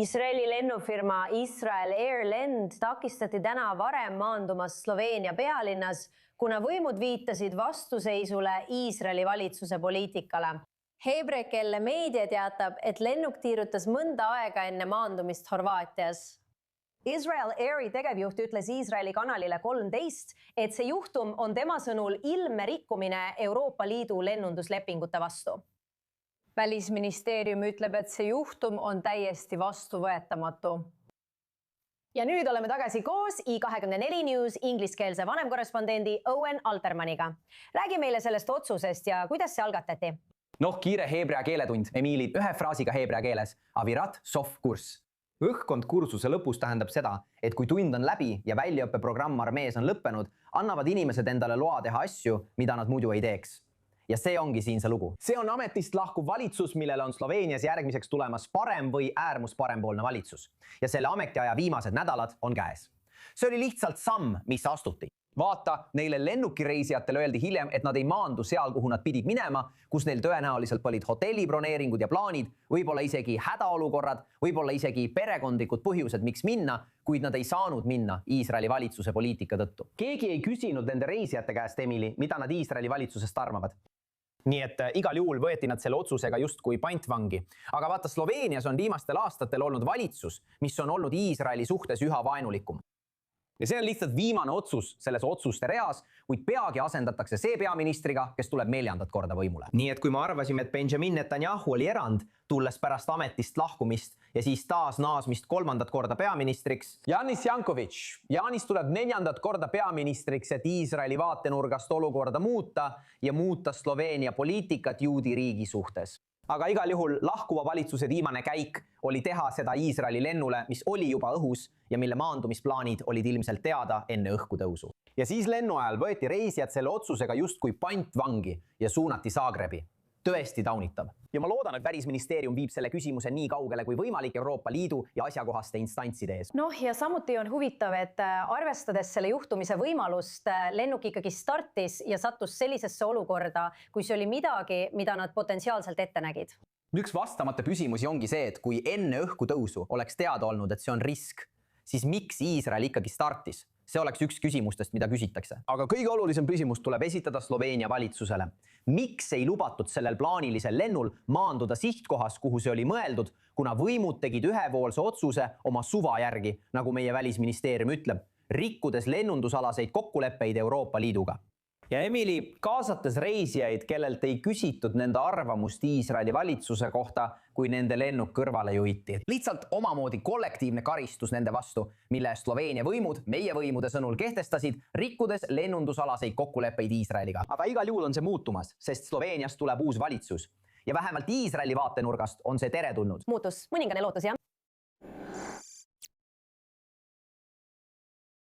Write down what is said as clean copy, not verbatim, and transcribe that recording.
Iisraeli lennufirma Israel Air lend takistati täna varem maandumas Sloveenia pealinnas, kuna võimud viitasid vastuseisule Iisraeli valitsuse poliitikale. Heebrekelle meedia teatab, et lennuk tiirutas mõnda aega enne maandumist Horvaatias. Israel Airi tegevjuht ütles Iisraeli kanalile 13, et see juhtum on tema sõnul ilmne rikkumine Euroopa Liidu lennunduslepingute vastu. Välisministeerium ütleb, et see juhtum on täiesti vastuvõetamatu. Ja nüüd oleme tagasi koos I24 News ingliskeelse vanemkorrespondendi Owen Altermaniga. Räägi meile sellest otsusest ja kuidas see algatati? Kiire heebrea keeletund, Emili, ühe fraasiga heebrea keeles. Avirat, sof, kurss. Õhkkond kursuse lõpus tähendab seda, et kui tund on läbi ja väljaõppeprogramm armees on lõppenud, annavad inimesed endale loa teha asju, mida nad muidu ei teeks. Ja see ongi siin see lugu. See on ametist lahkuv valitsus, millele on Sloveenias järgmiseks tulemas parem või äärmus parempoolne valitsus. Ja selle ametiaja viimased nädalad on käes. See oli lihtsalt samm, mis astuti. Vaata, neile lennukireisijatele öeldi hiljem, et nad ei maandu seal, kuhu nad pidid minema, kus neil tõenäoliselt olid hotellibroneeringud ja plaanid, võib-olla isegi hädaolukorrad, võib-olla isegi perekondlikud põhjused, miks minna, kuid nad ei saanud minna Iisraeli valitsuse poliitika tõttu. Keegi ei küsinud nende reisijate käest, Emili, mida nad Iisraeli valitsusest arvavad. Nii et igal juhul võeti nad selle otsusega justkui pantvangi. Aga vaata, Sloveenias on viimastel aastatel olnud valitsus, mis on olnud Iisraeli suhtes üha vaenulikum. Ja see on lihtsalt viimane otsus selles otsuste reas, kuid peagi asendatakse see peaministriga, kes tuleb 4. korda võimule. Nii et kui me arvasime, et Benjamin Netanyahu oli erand, tulles pärast ametist lahkumist ja siis taas naasmist 3. korda peaministriks. Janis Jankovic. Janis tuleb 4. korda peaministriks, et Iisraeli vaatenurgast olukorda muuta ja muuta Sloveenia poliitikat juudi riigi suhtes. Aga igal juhul lahkuva valitsuse viimane käik oli teha seda Iisraeli lennule, mis oli juba õhus ja mille maandumisplaanid olid ilmselt teada enne õhkutõusu. Ja siis lennu ajal võeti reisijad selle otsusega justkui pantvangi ja suunati Zagrebi. Tõesti taunitav. Ja ma loodan, et Välisministeerium viib selle küsimuse nii kaugele kui võimalik Euroopa Liidu ja asjakohaste instantside ees. Ja samuti on huvitav, et arvestades selle juhtumise võimalust, lennuk ikkagi startis ja sattus sellisesse olukorda, kui see oli midagi, mida nad potentsiaalselt ette nägid. Üks vastamata küsimusi ongi see, et kui enne õhkutõusu oleks teada olnud, et see on risk, siis miks Iisrael ikkagi startis? See oleks üks küsimustest, mida küsitakse. Aga kõige olulisem küsimus tuleb esitada Sloveenia valitsusele. Miks ei lubatud sellel plaanilisel lennul maanduda sihtkohas, kuhu see oli mõeldud, kuna võimud tegid ühepoolse otsuse oma suva järgi, nagu meie välisministeerium ütleb, rikkudes lennundusalaseid kokkuleppeid Euroopa Liiduga? Ja Emili, kaasates reisijaid, kellelt ei küsitud nende arvamust Iisraeli valitsuse kohta, kui nende lennuk kõrvale juhiti. Lihtsalt omamoodi kollektiivne karistus nende vastu, mille Sloveenia võimud meie võimude sõnul kehtestasid, rikkudes lennundusalaseid kokkuleppeid Iisraeliga. Aga igal juhul on see muutumas, sest Sloveeniast tuleb uus valitsus. Ja vähemalt Iisraeli vaatenurgast on see teretulnud. Muutus, mõningane lootus, jah?